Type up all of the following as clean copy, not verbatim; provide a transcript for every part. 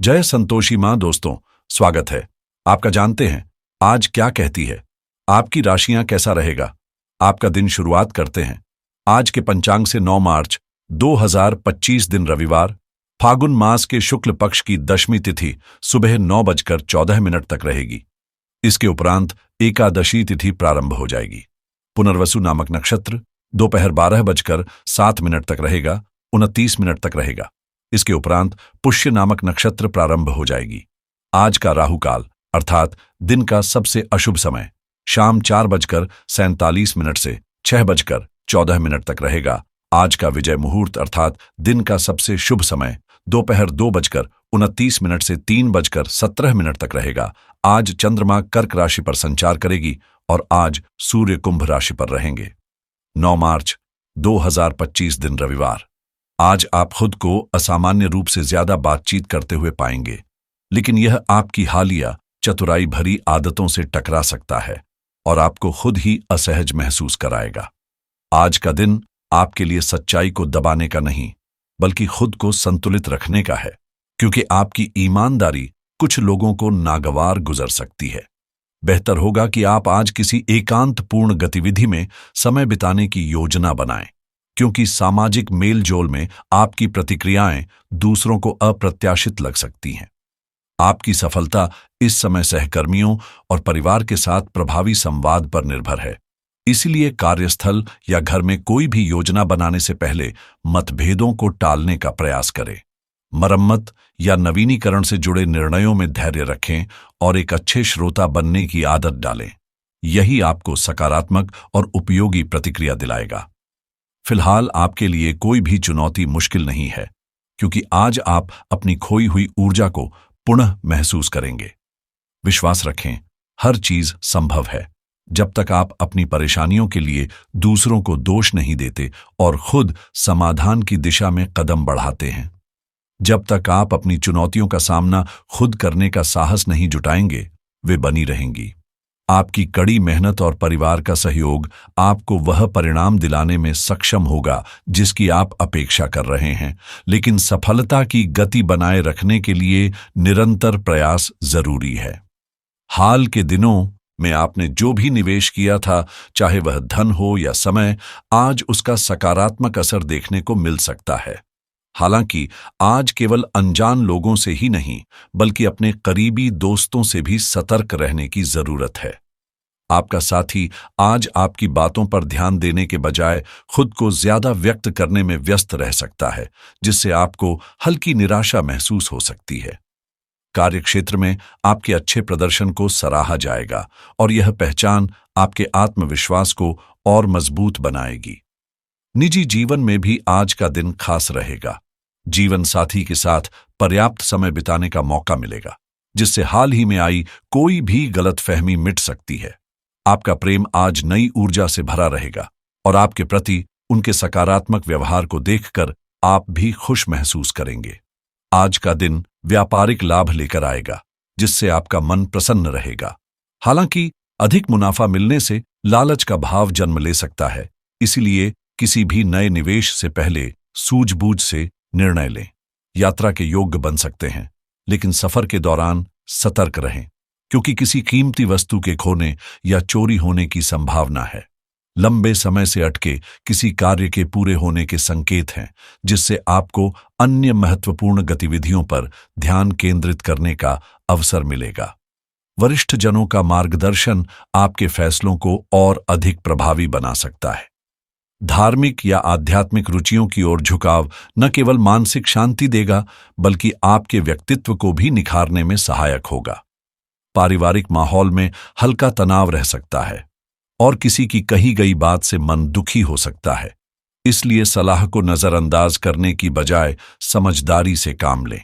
जय संतोषी माँ। दोस्तों, स्वागत है। आपका जानते हैं आज क्या कहती है आपकी राशियां, कैसा रहेगा आपका दिन। शुरुआत करते हैं आज के पंचांग से। 9 मार्च 2025 दिन रविवार, फागुन मास के शुक्ल पक्ष की दशमी तिथि सुबह 9:14 तक रहेगी। इसके उपरांत एकादशी तिथि प्रारंभ हो जाएगी। पुनर्वसु नामक नक्षत्र दोपहर 12:07 तक रहेगा, 29 मिनट तक रहेगा। इसके उपरांत पुष्य नामक नक्षत्र प्रारंभ हो जाएगी। आज का राहुकाल अर्थात दिन का सबसे अशुभ समय शाम 4:47 से 6:14 तक रहेगा। आज का विजय मुहूर्त अर्थात दिन का सबसे शुभ समय दोपहर 2:29 से 3:17 तक रहेगा। आज चंद्रमा कर्क राशि पर संचार करेगी और आज सूर्य कुंभ राशि पर रहेंगे। 9 मार्च 2025 दिन रविवार। आज आप खुद को असामान्य रूप से ज्यादा बातचीत करते हुए पाएंगे, लेकिन यह आपकी हालिया चतुराई भरी आदतों से टकरा सकता है और आपको खुद ही असहज महसूस कराएगा। आज का दिन आपके लिए सच्चाई को दबाने का नहीं, बल्कि खुद को संतुलित रखने का है, क्योंकि आपकी ईमानदारी कुछ लोगों को नागवार गुजर सकती है। बेहतर होगा कि आप आज किसी एकांतपूर्ण गतिविधि में समय बिताने की योजना बनाएं, क्योंकि सामाजिक मेलजोल में आपकी प्रतिक्रियाएं दूसरों को अप्रत्याशित लग सकती हैं। आपकी सफलता इस समय सहकर्मियों और परिवार के साथ प्रभावी संवाद पर निर्भर है। इसलिए कार्यस्थल या घर में कोई भी योजना बनाने से पहले मतभेदों को टालने का प्रयास करें। मरम्मत या नवीनीकरण से जुड़े निर्णयों में धैर्य रखें और एक अच्छे श्रोता बनने की आदत डालें। यही आपको सकारात्मक और उपयोगी प्रतिक्रिया दिलाएगा। फिलहाल आपके लिए कोई भी चुनौती मुश्किल नहीं है, क्योंकि आज आप अपनी खोई हुई ऊर्जा को पुनः महसूस करेंगे। विश्वास रखें, हर चीज संभव है जब तक आप अपनी परेशानियों के लिए दूसरों को दोष नहीं देते और खुद समाधान की दिशा में कदम बढ़ाते हैं। जब तक आप अपनी चुनौतियों का सामना खुद करने का साहस नहीं जुटाएंगे, वे बनी रहेंगी। आपकी कड़ी मेहनत और परिवार का सहयोग आपको वह परिणाम दिलाने में सक्षम होगा जिसकी आप अपेक्षा कर रहे हैं, लेकिन सफलता की गति बनाए रखने के लिए निरंतर प्रयास जरूरी है। हाल के दिनों में आपने जो भी निवेश किया था, चाहे वह धन हो या समय, आज उसका सकारात्मक असर देखने को मिल सकता है। हालांकि आज केवल अनजान लोगों से ही नहीं, बल्कि अपने करीबी दोस्तों से भी सतर्क रहने की जरूरत है। आपका साथी आज आपकी बातों पर ध्यान देने के बजाय खुद को ज्यादा व्यक्त करने में व्यस्त रह सकता है, जिससे आपको हल्की निराशा महसूस हो सकती है। कार्यक्षेत्र में आपके अच्छे प्रदर्शन को सराहा जाएगा और यह पहचान आपके आत्मविश्वास को और मजबूत बनाएगी। निजी जीवन में भी आज का दिन खास रहेगा। जीवन साथी के साथ पर्याप्त समय बिताने का मौका मिलेगा, जिससे हाल ही में आई कोई भी गलतफहमी मिट सकती है। आपका प्रेम आज नई ऊर्जा से भरा रहेगा और आपके प्रति उनके सकारात्मक व्यवहार को देखकर आप भी खुश महसूस करेंगे। आज का दिन व्यापारिक लाभ लेकर आएगा, जिससे आपका मन प्रसन्न रहेगा। हालांकि अधिक मुनाफा मिलने से लालच का भाव जन्म ले सकता है, इसलिए किसी भी नए निवेश से पहले सूझबूझ से निर्णय लें। यात्रा के योग्य बन सकते हैं, लेकिन सफर के दौरान सतर्क रहें, क्योंकि किसी कीमती वस्तु के खोने या चोरी होने की संभावना है। लंबे समय से अटके किसी कार्य के पूरे होने के संकेत हैं, जिससे आपको अन्य महत्वपूर्ण गतिविधियों पर ध्यान केंद्रित करने का अवसर मिलेगा। वरिष्ठ जनों का मार्गदर्शन आपके फैसलों को और अधिक प्रभावी बना सकता है। धार्मिक या आध्यात्मिक रुचियों की ओर झुकाव न केवल मानसिक शांति देगा, बल्कि आपके व्यक्तित्व को भी निखारने में सहायक होगा। पारिवारिक माहौल में हल्का तनाव रह सकता है और किसी की कही गई बात से मन दुखी हो सकता है। इसलिए सलाह को नजरअंदाज करने की बजाय समझदारी से काम लें।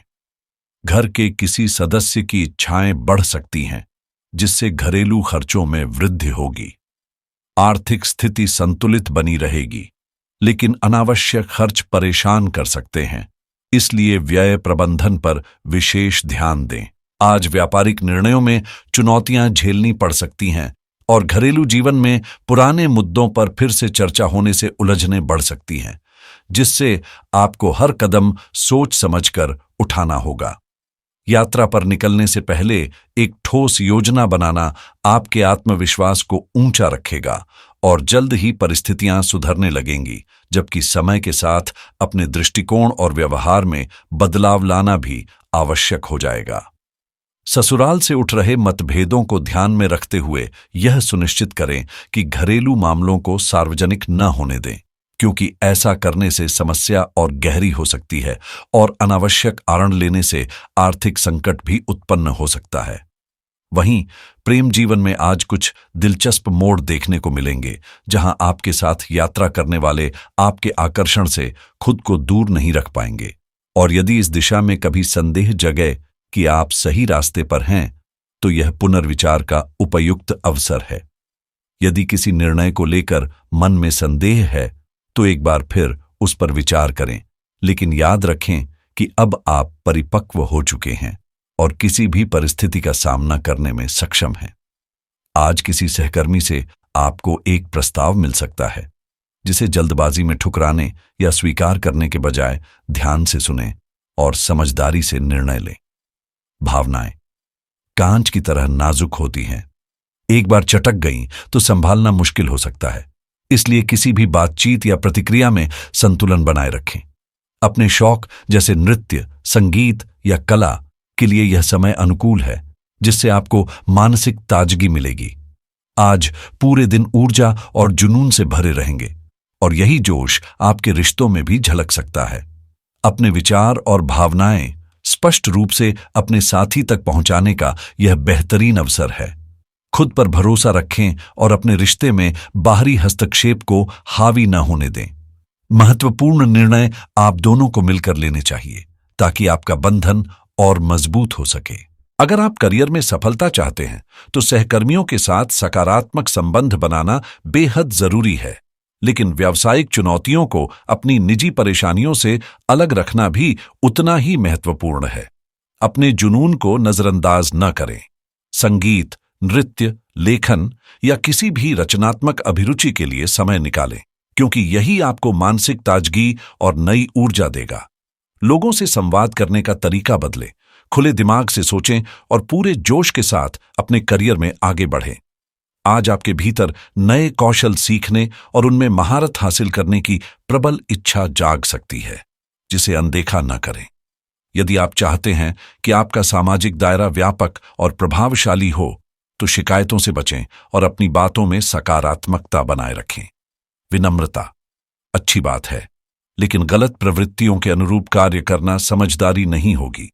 घर के किसी सदस्य की इच्छाएं बढ़ सकती हैं, जिससे घरेलू खर्चों में वृद्धि होगी। आर्थिक स्थिति संतुलित बनी रहेगी, लेकिन अनावश्यक खर्च परेशान कर सकते हैं, इसलिए व्यय प्रबंधन पर विशेष ध्यान दें। आज व्यापारिक निर्णयों में चुनौतियां झेलनी पड़ सकती हैं और घरेलू जीवन में पुराने मुद्दों पर फिर से चर्चा होने से उलझनें बढ़ सकती हैं, जिससे आपको हर कदम सोच समझकर उठाना होगा। यात्रा पर निकलने से पहले एक ठोस योजना बनाना आपके आत्मविश्वास को ऊंचा रखेगा और जल्द ही परिस्थितियां सुधरने लगेंगी, जबकि समय के साथ अपने दृष्टिकोण और व्यवहार में बदलाव लाना भी आवश्यक हो जाएगा। ससुराल से उठ रहे मतभेदों को ध्यान में रखते हुए यह सुनिश्चित करें कि घरेलू मामलों को सार्वजनिक न होने दें, क्योंकि ऐसा करने से समस्या और गहरी हो सकती है और अनावश्यक आड़न लेने से आर्थिक संकट भी उत्पन्न हो सकता है। वहीं प्रेम जीवन में आज कुछ दिलचस्प मोड़ देखने को मिलेंगे, जहां आपके साथ यात्रा करने वाले आपके आकर्षण से खुद को दूर नहीं रख पाएंगे। और यदि इस दिशा में कभी संदेह जगे कि आप सही रास्ते पर हैं, तो यह पुनर्विचार का उपयुक्त अवसर है। यदि किसी निर्णय को लेकर मन में संदेह है, तो एक बार फिर उस पर विचार करें, लेकिन याद रखें कि अब आप परिपक्व हो चुके हैं और किसी भी परिस्थिति का सामना करने में सक्षम हैं। आज किसी सहकर्मी से आपको एक प्रस्ताव मिल सकता है, जिसे जल्दबाजी में ठुकराने या स्वीकार करने के बजाय ध्यान से सुनें और समझदारी से निर्णय लें। भावनाएं कांच की तरह नाजुक होती हैं। एक बार चटक गईं तो संभालना मुश्किल हो सकता है, इसलिए किसी भी बातचीत या प्रतिक्रिया में संतुलन बनाए रखें। अपने शौक जैसे नृत्य, संगीत या कला के लिए यह समय अनुकूल है, जिससे आपको मानसिक ताजगी मिलेगी। आज पूरे दिन ऊर्जा और जुनून से भरे रहेंगे और यही जोश आपके रिश्तों में भी झलक सकता है। अपने विचार और भावनाएं स्पष्ट रूप से अपने साथी तक पहुंचाने का यह बेहतरीन अवसर है। खुद पर भरोसा रखें और अपने रिश्ते में बाहरी हस्तक्षेप को हावी न होने दें। महत्वपूर्ण निर्णय आप दोनों को मिलकर लेने चाहिए, ताकि आपका बंधन और मजबूत हो सके। अगर आप करियर में सफलता चाहते हैं, तो सहकर्मियों के साथ सकारात्मक संबंध बनाना बेहद जरूरी है, लेकिन व्यावसायिक चुनौतियों को अपनी निजी परेशानियों से अलग रखना भी उतना ही महत्वपूर्ण है। अपने जुनून को नजरअंदाज न करें। संगीत, नृत्य, लेखन या किसी भी रचनात्मक अभिरुचि के लिए समय निकालें, क्योंकि यही आपको मानसिक ताजगी और नई ऊर्जा देगा। लोगों से संवाद करने का तरीका बदलें, खुले दिमाग से सोचें और पूरे जोश के साथ अपने करियर में आगे बढ़ें। आज आपके भीतर नए कौशल सीखने और उनमें महारत हासिल करने की प्रबल इच्छा जाग सकती है, जिसे अनदेखा न करें। यदि आप चाहते हैं कि आपका सामाजिक दायरा व्यापक और प्रभावशाली हो, तो शिकायतों से बचें और अपनी बातों में सकारात्मकता बनाए रखें। विनम्रता अच्छी बात है, लेकिन गलत प्रवृत्तियों के अनुरूप कार्य करना समझदारी नहीं होगी।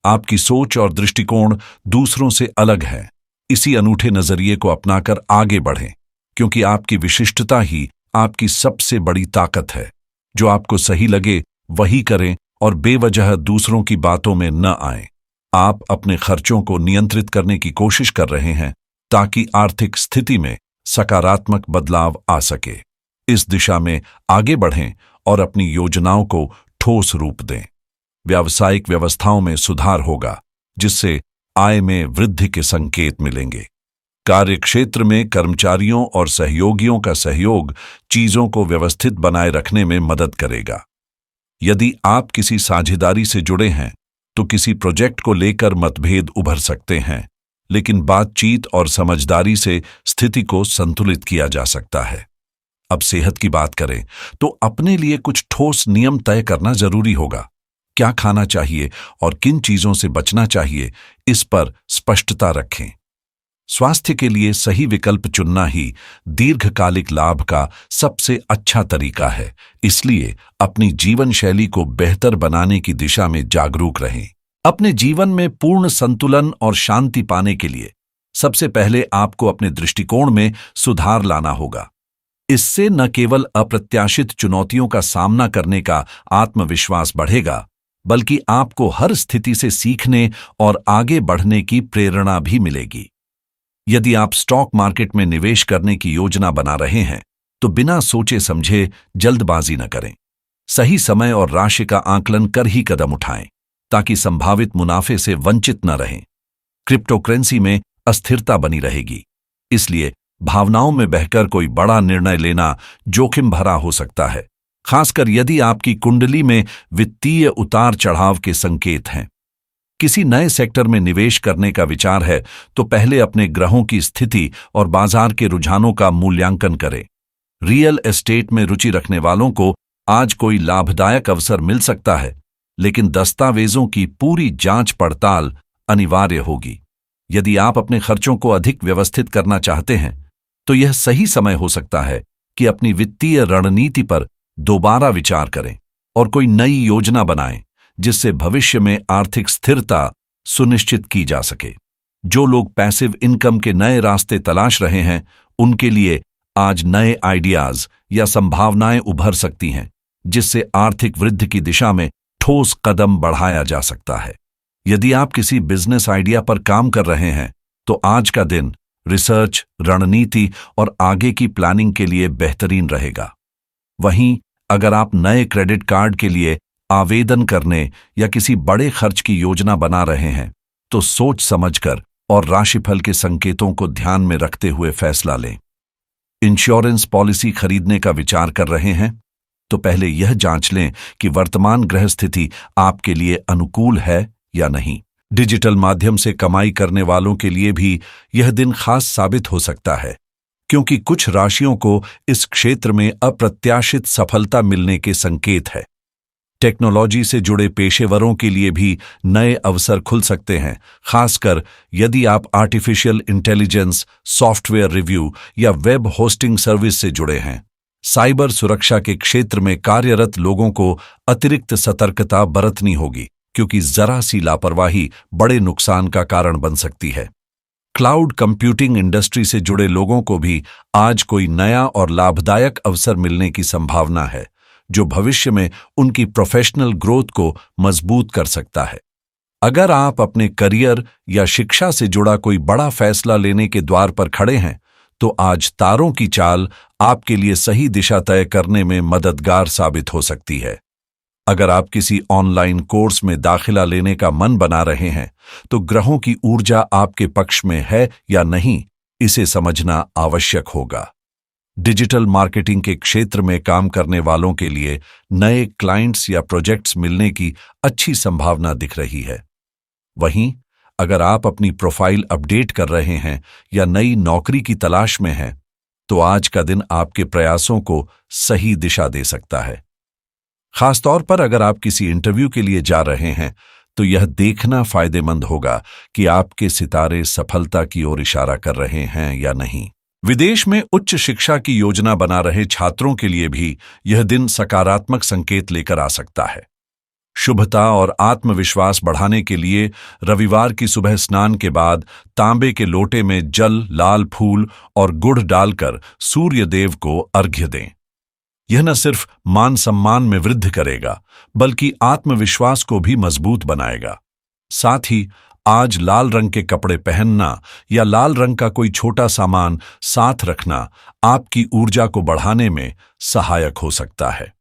आपकी सोच और दृष्टिकोण दूसरों से अलग है। इसी अनूठे नजरिए को अपनाकर आगे बढ़ें, क्योंकि आपकी विशिष्टता ही आपकी सबसे बड़ी ताकत है। जो आपको सही लगे वही करें और बेवजह दूसरों की बातों में न आएं। आप अपने खर्चों को नियंत्रित करने की कोशिश कर रहे हैं, ताकि आर्थिक स्थिति में सकारात्मक बदलाव आ सके। इस दिशा में आगे बढ़ें और अपनी योजनाओं को ठोस रूप दें। व्यावसायिक व्यवस्थाओं में सुधार होगा, जिससे आय में वृद्धि के संकेत मिलेंगे। कार्यक्षेत्र में कर्मचारियों और सहयोगियों का सहयोग चीजों को व्यवस्थित बनाए रखने में मदद करेगा। यदि आप किसी साझेदारी से जुड़े हैं, तो किसी प्रोजेक्ट को लेकर मतभेद उभर सकते हैं, लेकिन बातचीत और समझदारी से स्थिति को संतुलित किया जा सकता है। अब सेहत की बात करें, तो अपने लिए कुछ ठोस नियम तय करना जरूरी होगा। क्या खाना चाहिए और किन चीजों से बचना चाहिए, इस पर स्पष्टता रखें। स्वास्थ्य के लिए सही विकल्प चुनना ही दीर्घकालिक लाभ का सबसे अच्छा तरीका है, इसलिए अपनी जीवन शैली को बेहतर बनाने की दिशा में जागरूक रहें। अपने जीवन में पूर्ण संतुलन और शांति पाने के लिए सबसे पहले आपको अपने दृष्टिकोण में सुधार लाना होगा। इससे न केवल अप्रत्याशित चुनौतियों का सामना करने का आत्मविश्वास बढ़ेगा, बल्कि आपको हर स्थिति से सीखने और आगे बढ़ने की प्रेरणा भी मिलेगी। यदि आप स्टॉक मार्केट में निवेश करने की योजना बना रहे हैं, तो बिना सोचे समझे जल्दबाजी न करें। सही समय और राशि का आकलन कर ही कदम उठाएं, ताकि संभावित मुनाफे से वंचित न रहें। क्रिप्टोकरेंसी में अस्थिरता बनी रहेगी, इसलिए भावनाओं में बहकर कोई बड़ा निर्णय लेना जोखिम भरा हो सकता है, खासकर यदि आपकी कुंडली में वित्तीय उतार चढ़ाव के संकेत हैं। किसी नए सेक्टर में निवेश करने का विचार है तो पहले अपने ग्रहों की स्थिति और बाजार के रुझानों का मूल्यांकन करें। रियल एस्टेट में रुचि रखने वालों को आज कोई लाभदायक अवसर मिल सकता है, लेकिन दस्तावेजों की पूरी जांच पड़ताल अनिवार्य होगी। यदि आप अपने खर्चों को अधिक व्यवस्थित करना चाहते हैं तो यह सही समय हो सकता है कि अपनी वित्तीय रणनीति पर दोबारा विचार करें और कोई नई योजना बनाएं जिससे भविष्य में आर्थिक स्थिरता सुनिश्चित की जा सके। जो लोग पैसिव इनकम के नए रास्ते तलाश रहे हैं, उनके लिए आज नए आइडियाज या संभावनाएं उभर सकती हैं, जिससे आर्थिक वृद्धि की दिशा में ठोस कदम बढ़ाया जा सकता है। यदि आप किसी बिजनेस आइडिया पर काम कर रहे हैं तो आज का दिन रिसर्च, रणनीति और आगे की प्लानिंग के लिए बेहतरीन रहेगा। वहीं अगर आप नए क्रेडिट कार्ड के लिए आवेदन करने या किसी बड़े खर्च की योजना बना रहे हैं तो सोच समझकर और राशिफल के संकेतों को ध्यान में रखते हुए फैसला लें। इंश्योरेंस पॉलिसी खरीदने का विचार कर रहे हैं तो पहले यह जांच लें कि वर्तमान ग्रह स्थिति आपके लिए अनुकूल है या नहीं। डिजिटल माध्यम से कमाई करने वालों के लिए भी यह दिन खास साबित हो सकता है, क्योंकि कुछ राशियों को इस क्षेत्र में अप्रत्याशित सफलता मिलने के संकेत है। टेक्नोलॉजी से जुड़े पेशेवरों के लिए भी नए अवसर खुल सकते हैं, खासकर यदि आप आर्टिफिशियल इंटेलिजेंस, सॉफ्टवेयर रिव्यू या वेब होस्टिंग सर्विस से जुड़े हैं। साइबर सुरक्षा के क्षेत्र में कार्यरत लोगों को अतिरिक्त सतर्कता बरतनी होगी, क्योंकि जरा सी लापरवाही बड़े नुकसान का कारण बन सकती है। क्लाउड कंप्यूटिंग इंडस्ट्री से जुड़े लोगों को भी आज कोई नया और लाभदायक अवसर मिलने की संभावना है, जो भविष्य में उनकी प्रोफेशनल ग्रोथ को मजबूत कर सकता है। अगर आप अपने करियर या शिक्षा से जुड़ा कोई बड़ा फैसला लेने के द्वार पर खड़े हैं तो आज तारों की चाल आपके लिए सही दिशा तय करने में मददगार साबित हो सकती है। अगर आप किसी ऑनलाइन कोर्स में दाखिला लेने का मन बना रहे हैं तो ग्रहों की ऊर्जा आपके पक्ष में है या नहीं, इसे समझना आवश्यक होगा। डिजिटल मार्केटिंग के क्षेत्र में काम करने वालों के लिए नए क्लाइंट्स या प्रोजेक्ट्स मिलने की अच्छी संभावना दिख रही है। वहीं अगर आप अपनी प्रोफाइल अपडेट कर रहे हैं या नई नौकरी की तलाश में हैं, तो आज का दिन आपके प्रयासों को सही दिशा दे सकता है। खासतौर पर अगर आप किसी इंटरव्यू के लिए जा रहे हैं तो यह देखना फायदेमंद होगा कि आपके सितारे सफलता की ओर इशारा कर रहे हैं या नहीं। विदेश में उच्च शिक्षा की योजना बना रहे छात्रों के लिए भी यह दिन सकारात्मक संकेत लेकर आ सकता है। शुभता और आत्मविश्वास बढ़ाने के लिए रविवार की सुबह स्नान के बाद तांबे के लोटे में जल, लाल फूल और गुड़ डालकर सूर्य देव को अर्घ्य दें। यह न सिर्फ मान सम्मान में वृद्धि करेगा, बल्कि आत्मविश्वास को भी मजबूत बनाएगा। साथ ही आज लाल रंग के कपड़े पहनना या लाल रंग का कोई छोटा सामान साथ रखना आपकी ऊर्जा को बढ़ाने में सहायक हो सकता है।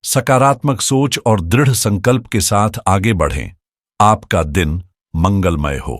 सकारात्मक सोच और दृढ़ संकल्प के साथ आगे बढ़ें। आपका दिन मंगलमय हो।